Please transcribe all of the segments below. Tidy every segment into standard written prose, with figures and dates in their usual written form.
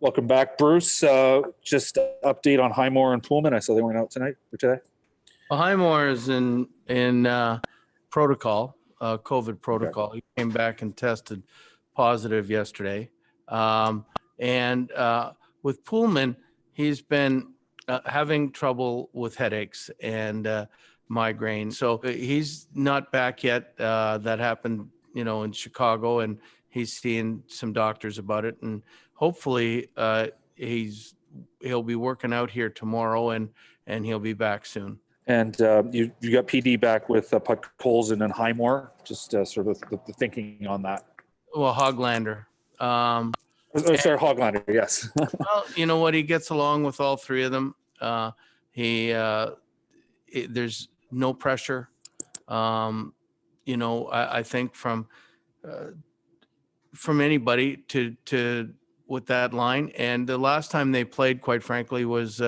Welcome back, Bruce. Just update on Highmore and Pullman. I saw they went out tonight or today. Well, Highmore is in protocol, COVID protocol. Okay. He came back and tested positive yesterday. And with Pullman, he's been having trouble with headaches and migraine. So he's not back yet. That happened, in Chicago, and he's seeing some doctors about it. And hopefully he'll be working out here tomorrow, and he'll be back soon. And you got PD back with Puck Colson and Highmore. Just sort of the thinking on that. Well, Hoglander. Hoglander, yes. Well, you know what? He gets along with all three of them. There's no pressure. I think from anybody to with that line. And the last time they played, quite frankly, was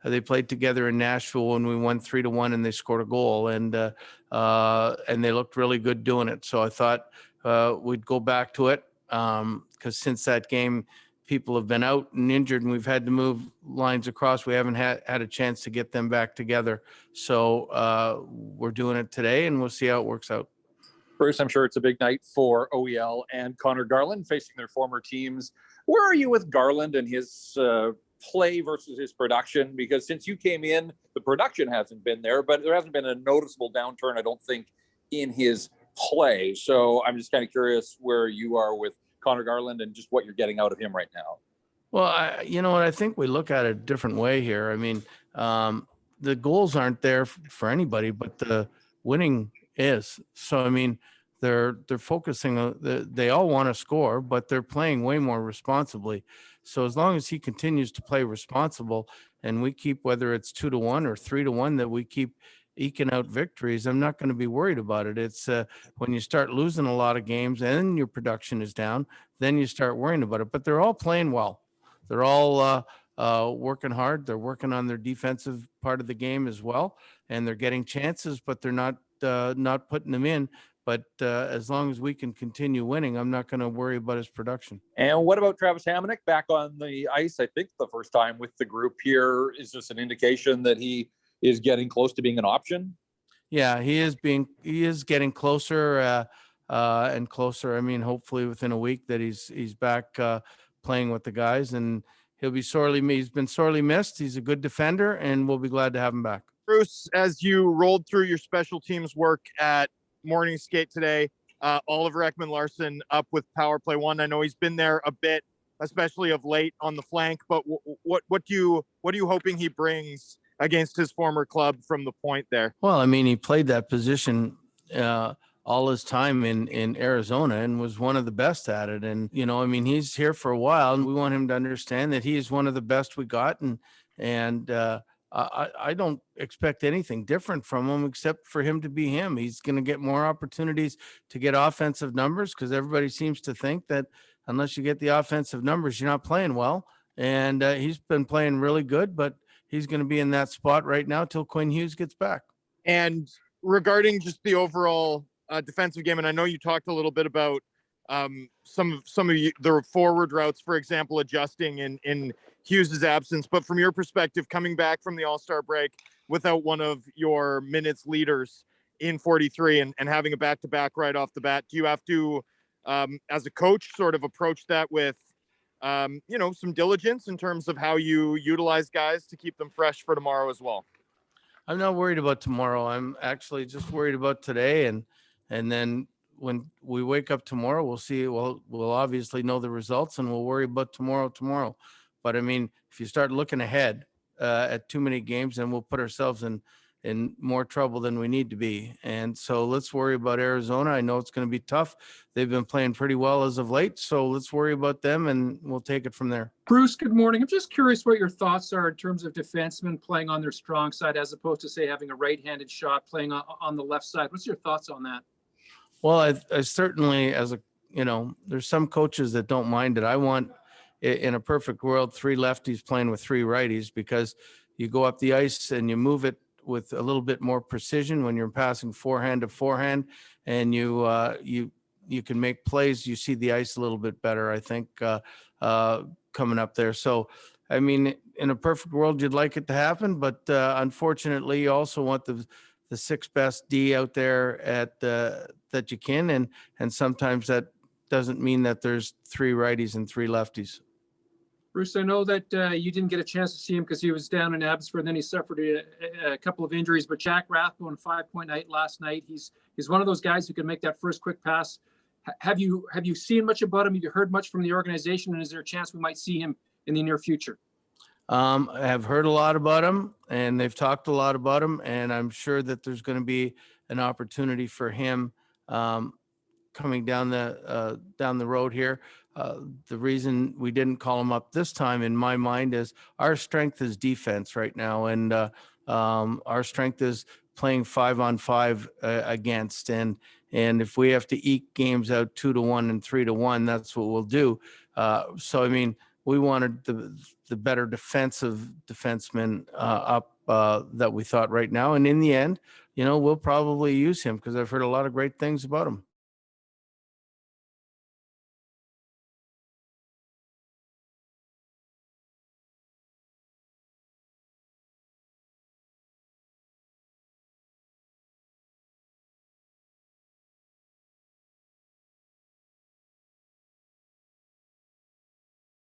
they played together in Nashville when we won 3-1 and they scored a goal, and they looked really good doing it. So I thought we'd go back to it because since that game, people have been out and injured, and we've had to move lines across. We haven't had a chance to get them back together. So we're doing it today, and we'll see how it works out. Bruce, I'm sure it's a big night for OEL and Connor Garland facing their former teams. Where are you with Garland and his play versus his production? Because since you came in, the production hasn't been there, but there hasn't been a noticeable downturn, I don't think, in his play. So I'm just kind of curious where you are with Connor Garland and just what you're getting out of him right now. Well, I think we look at it a different way here. I mean, the goals aren't there for anybody, but the winning is. So, I mean, they're focusing on they all want to score, but they're playing way more responsibly. So as long as he continues to play responsible and we keep, whether it's 2-1 or 3-1, that we keep eking out victories, I'm not going to be worried about it. It's when you start losing a lot of games and your production is down, then you start worrying about it. But they're all playing well. They're all working hard. They're working on their defensive part of the game as well, and they're getting chances, but they're not putting them in. But as long as we can continue winning, I'm not going to worry about his production. And what about Travis Hamonic back on the ice? I think the first time with the group here. Is this an indication that he is getting close to being an option? Yeah, he is getting closer and closer. I mean, hopefully within a week that he's back playing with the guys, and he's been sorely missed. He's a good defender, and we'll be glad to have him back. Bruce, as you rolled through your special teams work at morning skate today, Oliver Ekman-Larson up with power play one. I know he's been there a bit, especially of late on the flank, but what are you hoping he brings against his former club from the point there? Well, I mean, he played that position all his time in Arizona and was one of the best at it. And, he's here for a while, and we want him to understand that he is one of the best we got. And I don't expect anything different from him except for him to be him. He's going to get more opportunities to get offensive numbers because everybody seems to think that unless you get the offensive numbers, you're not playing well. And he's been playing really good, but he's going to be in that spot right now till Quinn Hughes gets back. And regarding just the overall defensive game, and I know you talked a little bit about some of the forward routes, for example, adjusting in Hughes' absence. But from your perspective, coming back from the All-Star break without one of your minutes leaders in 43 and having a back-to-back right off the bat, do you have to, as a coach, sort of approach that with, some diligence in terms of how you utilize guys to keep them fresh for tomorrow as well? I'm not worried about tomorrow. I'm actually just worried about today. And then when we wake up tomorrow, we'll see. We'll obviously know the results, and we'll worry about tomorrow. But I mean, if you start looking ahead at too many games, then we'll put ourselves in more trouble than we need to be. And so let's worry about Arizona. I know it's going to be tough. They've been playing pretty well as of late. So let's worry about them, and we'll take it from there. Bruce, good morning. I'm just curious what your thoughts are in terms of defensemen playing on their strong side as opposed to, say, having a right-handed shot playing on the left side. What's your thoughts on that? Well, I certainly, there's some coaches that don't mind it. I want, in a perfect world, 3 lefties playing with 3 righties, because you go up the ice and you move it with a little bit more precision when you're passing forehand to forehand, and you can make plays. You see the ice a little bit better. I think coming up there. So, I mean, in a perfect world, you'd like it to happen, but unfortunately, you also want the sixth best D out there at that you can, and sometimes that doesn't mean that there's 3 righties and 3 lefties. Bruce, I know that you didn't get a chance to see him because he was down in Abbotsford, and then he suffered a couple of injuries. But Jack Rathbone, 5-point night last night. He's one of those guys who can make that first quick pass. Have you seen much about him? Have you heard much from the organization? And is there a chance we might see him in the near future? I have heard a lot about him, and they've talked a lot about him, and I'm sure that there's going to be an opportunity for him coming down the road here. The reason we didn't call him up this time, in my mind, is our strength is defense right now, and our strength is playing 5-on-5 against, and if we have to eke games out 2-1 and 3-1, that's what we'll do. So I mean, we wanted the better defensive defenseman up that we thought right now, and in the end, we'll probably use him because I've heard a lot of great things about him.